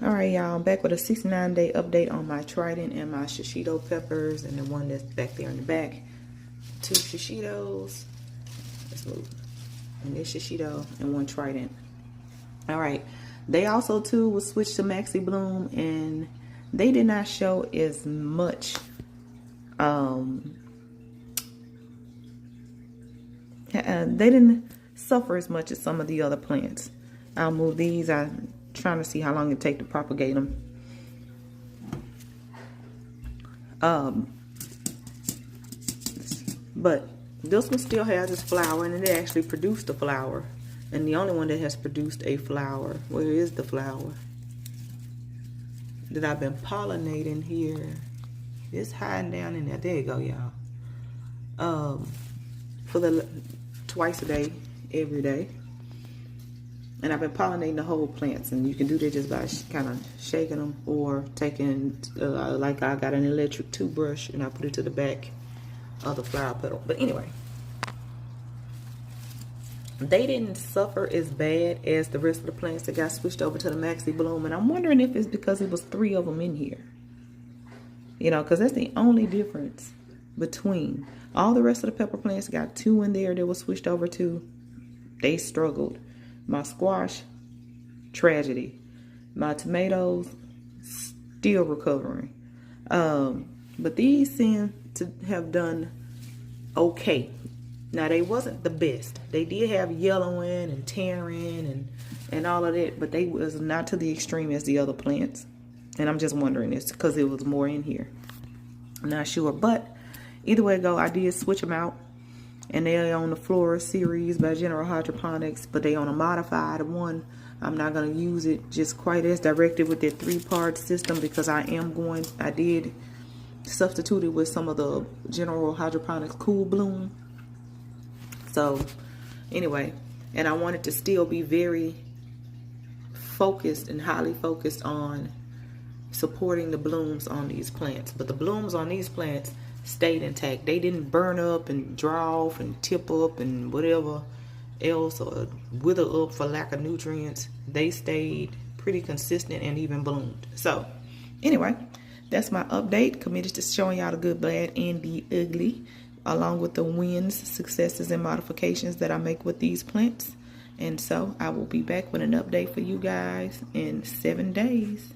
All right, y'all, I'm back with a 69-day update on my Trident and my Shishito peppers, and the one that's back there in the back. 2 Shishitos. Let's move. And this Shishito and 1 Trident. All right. They also too was switched to Maxi Bloom, and they did not show as much they didn't suffer as much as some of the other plants. I'll move these. I'm trying to see how long it takes to propagate them. But this one still has its flower, and it actually produced a flower. And the only one that has produced a flower. Where is the flower that I've been pollinating here? It's hiding down in there. There you go, y'all. For the twice a day, every day. And I've been pollinating the whole plants, and you can do that just by kind of shaking them, or taking, like I got an electric toothbrush and I put it to the back of the flower petal. But anyway, they didn't suffer as bad as the rest of the plants that got switched over to the Maxi Bloom, and I'm wondering if it's because it was 3 of them in here. You know, because that's the only difference between all the rest of the pepper plants. Got 2 in there that was switched over to. They struggled. My squash, tragedy. My tomatoes, still recovering. But these seem to have done okay. Now, they wasn't the best. They did have yellowing and tearing and all of that, but they was not to the extreme as the other plants. And I'm just wondering, it's because it was more in here. I'm not sure, but either way it go, I did switch them out. And they're on the Flora series by General Hydroponics, but they on a modified one. I'm not going to use it just quite as directed with that 3-part system, because I did substitute it with some of the General Hydroponics Cool Bloom. So anyway, and I wanted to still be very focused and highly focused on supporting the blooms on these plants. But the blooms on these plants stayed intact. They didn't burn up and dry off and tip up and whatever else, or wither up for lack of nutrients. They stayed pretty consistent and even bloomed. So anyway, that's my update. Committed to showing y'all the good, bad, and the ugly, along with the wins, successes, and modifications that I make with these plants. And so I will be back with an update for you guys in 7 days.